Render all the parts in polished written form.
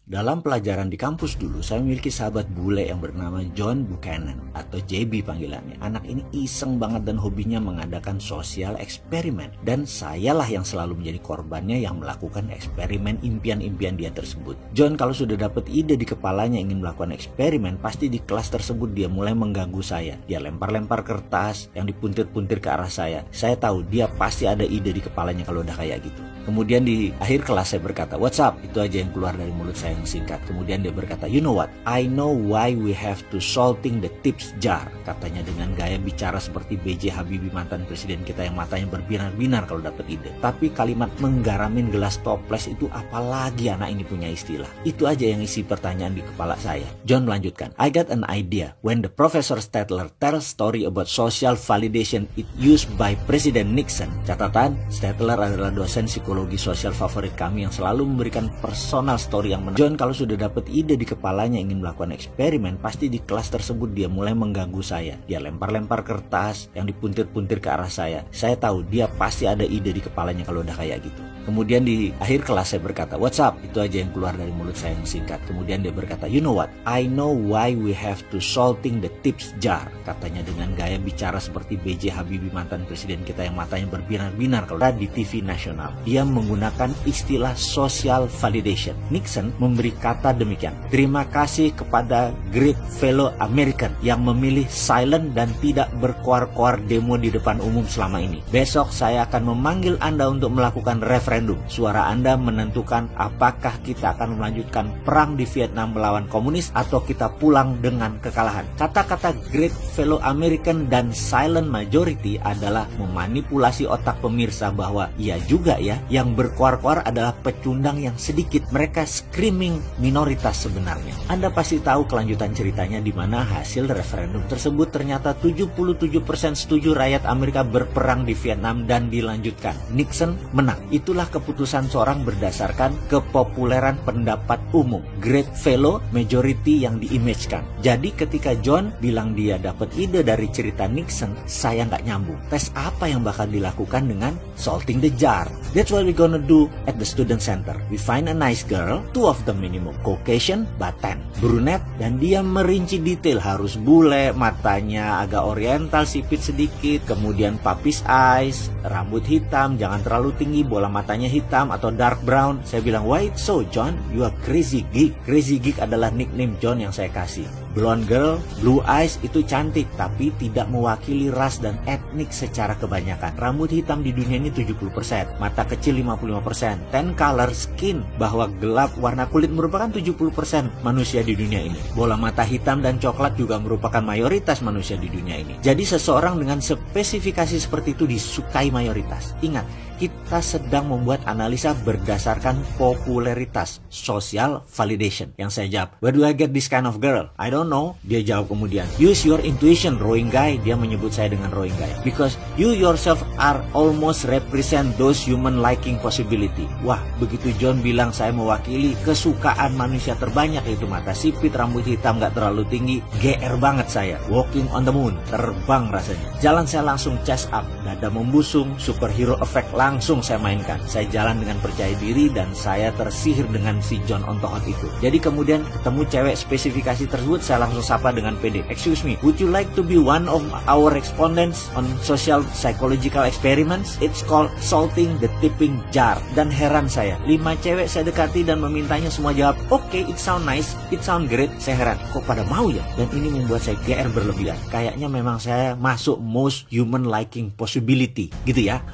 Dalam pelajaran di kampus dulu, saya memiliki sahabat bule yang bernama John Buchanan atau JB panggilannya. Anak ini iseng banget dan hobinya mengadakan sosial eksperimen. Dan sayalah yang selalu menjadi korbannya yang melakukan eksperimen impian-impian dia tersebut. John kalau sudah dapat ide di kepalanya ingin melakukan eksperimen, pasti di kelas tersebut dia mulai mengganggu saya. Dia lempar-lempar kertas yang dipuntir-puntir ke arah saya. Saya tahu dia pasti ada ide di kepalanya kalau udah kayak gitu. Kemudian di akhir kelas saya berkata, "What's up?" Itu aja yang keluar dari mulut saya yang singkat. Kemudian dia berkata, "You know what? I know why we have to salting the tips jar." Katanya dengan gaya bicara seperti B.J. Habibie, mantan presiden kita yang matanya berbinar-binar kalau dapat ide. Tapi kalimat menggaramin gelas toples itu apalagi anak ini punya istilah. Itu aja yang isi pertanyaan di kepala saya. John melanjutkan, "I got an idea. When the Professor Statler tells story about social validation it used by President Nixon." Catatan, Statler adalah dosen psikologi sosial favorit kami yang selalu memberikan personal story yang menarik. John kalau sudah dapat ide di kepalanya ingin melakukan eksperimen, pasti di kelas tersebut dia mulai mengganggu saya. Dia lempar-lempar kertas yang dipuntir-puntir ke arah saya. Saya tahu dia pasti ada ide di kepalanya kalau udah kayak gitu. Kemudian di akhir kelas saya berkata, "What's up?" Itu aja yang keluar dari mulut saya yang singkat. Kemudian dia berkata, "You know what? I know why we have to salting the tips jar." Katanya dengan gaya bicara seperti B.J. Habibie, mantan presiden kita yang matanya berbinar-binar kalau di TV nasional. Dia menggunakan istilah social validation. Nixon memberi kata demikian, "Terima kasih kepada great fellow American yang memilih silent dan tidak berkoar-koar demo di depan umum selama ini. Besok saya akan memanggil Anda untuk melakukan referendum. Suara Anda menentukan apakah kita akan melanjutkan perang di Vietnam melawan komunis atau kita pulang dengan kekalahan." Kata-kata great fellow American dan silent majority adalah memanipulasi otak pemirsa bahwa iya juga ya, yang berkoar-koar adalah pecundang yang sedikit. Mereka screaming minoritas sebenarnya. Anda pasti tahu kelanjutan ceritanya di mana hasil referendum tersebut ternyata 77% setuju rakyat Amerika berperang di Vietnam dan dilanjutkan. Nixon menang. Itulah keputusan seorang berdasarkan kepopuleran pendapat umum. Great fellow majority yang diimagekan. Jadi ketika John bilang dia dapat ide dari cerita Nixon, saya nggak nyambung. Tes apa yang bakal dilakukan dengan salting the jar? That's what we're gonna do at the student center. We find a nice girl, 2 of them minimum, Caucasian but tan, brunette, dan dia merinci detail harus bule, matanya agak oriental, sipit sedikit, kemudian puppies eyes, rambut hitam, jangan terlalu tinggi, bola matanya hitam atau dark brown. Saya bilang, "Why it's so, John? You are crazy geek." Crazy geek adalah nickname John yang saya kasih. Blonde girl, blue eyes itu cantik tapi tidak mewakili ras dan etnik secara kebanyakan. Rambut hitam di dunia ini 70%, mata kecil 55%, tan color skin bahwa gelap warna kulit merupakan 70% manusia di dunia ini. Bola mata hitam dan coklat juga merupakan mayoritas manusia di dunia ini. Jadi seseorang dengan spesifikasi seperti itu disukai mayoritas. Ingat, kita sedang membuat analisa berdasarkan popularitas, social validation. Yang saya jawab, "Where do I get this kind of girl? I don't know." Dia jawab kemudian, "Use your intuition, Rowing Guy." Dia menyebut saya dengan Rowing Guy. "Because you yourself are almost represent those human liking possibility." Wah, begitu John bilang saya mewakili kesukaan manusia terbanyak, yaitu mata sipit, rambut hitam, gak terlalu tinggi, GR banget saya. Walking on the moon, terbang rasanya. Jalan saya langsung chest up, dada membusung, superhero effect langsung saya mainkan. Saya jalan dengan percaya diri dan saya tersihir dengan si John on the hot itu. Jadi kemudian ketemu cewek spesifikasi tersebut, saya langsung sapa dengan pede. "Excuse me, would you like to be one of our respondents on social psychological experiments? It's called salting the tipping jar." Dan heran saya, 5 cewek saya dekati dan memintanya semua jawab, "Okay, it sound nice, it sound great." Saya heran, kok pada mau ya? Dan ini membuat saya GR berlebihan. Kayaknya memang saya masuk most human liking possibility gitu ya.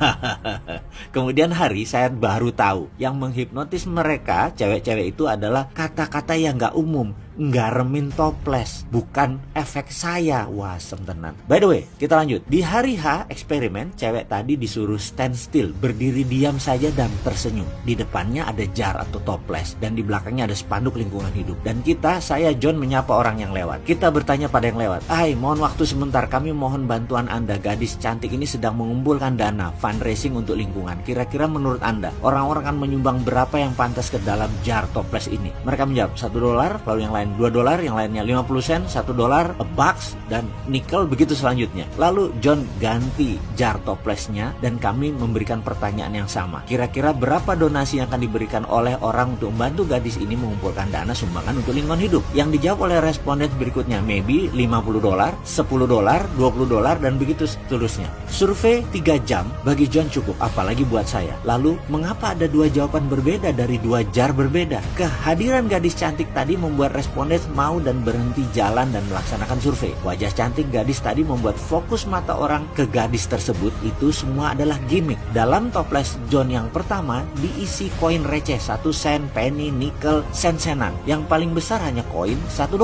Kemudian hari saya baru tahu yang menghipnotis mereka cewek-cewek itu adalah kata-kata yang gak umum. Nggaremin toples, bukan efek saya. Wah, tenan. By the way, kita lanjut. Di hari H eksperimen, cewek tadi disuruh stand still, berdiri diam saja dan tersenyum. Di depannya ada jar atau toples dan di belakangnya ada spanduk lingkungan hidup. Dan saya John menyapa orang yang lewat. Kita bertanya pada yang lewat, "Hai, mohon waktu sebentar, kami mohon bantuan Anda. Gadis cantik ini sedang mengumpulkan dana fundraising untuk lingkungan. Kira-kira menurut Anda, orang-orang akan menyumbang berapa yang pantas ke dalam jar toples ini?" Mereka menjawab, $1. Lalu yang lain lain $2, yang lainnya 50 sen, $1, a bucks, dan nickel, begitu selanjutnya. Lalu John ganti jar toplesnya dan kami memberikan pertanyaan yang sama. Kira-kira berapa donasi yang akan diberikan oleh orang untuk membantu gadis ini mengumpulkan dana sumbangan untuk lingkungan hidup? Yang dijawab oleh responden berikutnya, maybe $50, $10, $20, dan begitu seterusnya. Survei 3 jam bagi John cukup, apalagi buat saya. Lalu, mengapa ada 2 jawaban berbeda dari 2 jar berbeda? Kehadiran gadis cantik tadi membuat responden mau dan berhenti jalan dan melaksanakan survei. Wajah cantik gadis tadi membuat fokus mata orang ke gadis tersebut. Itu semua adalah gimmick. Dalam toples John yang pertama diisi koin receh 1 sen, penny, nikel, sen-senan. Yang paling besar hanya koin $1.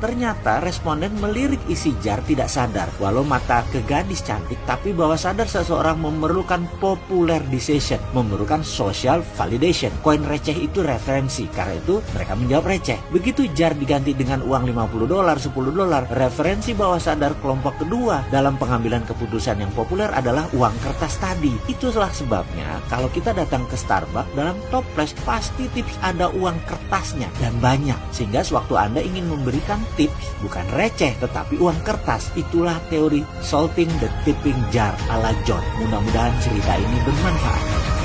Ternyata responden melirik isi jar tidak sadar, walau mata ke gadis cantik, tapi bahwa sadar seseorang memerlukan popular decision, memerlukan social validation. Koin receh itu referensi, karena itu mereka menjawab receh. Begitu jar diganti dengan uang $50, $10, referensi bawah sadar kelompok kedua dalam pengambilan keputusan yang populer adalah uang kertas tadi. Itulah sebabnya kalau kita datang ke Starbucks, dalam toples pasti tips ada uang kertasnya dan banyak, sehingga sewaktu Anda ingin memberikan tips bukan receh tetapi uang kertas. Itulah teori salting the tipping jar ala John. Mudah-mudahan cerita ini bermanfaat.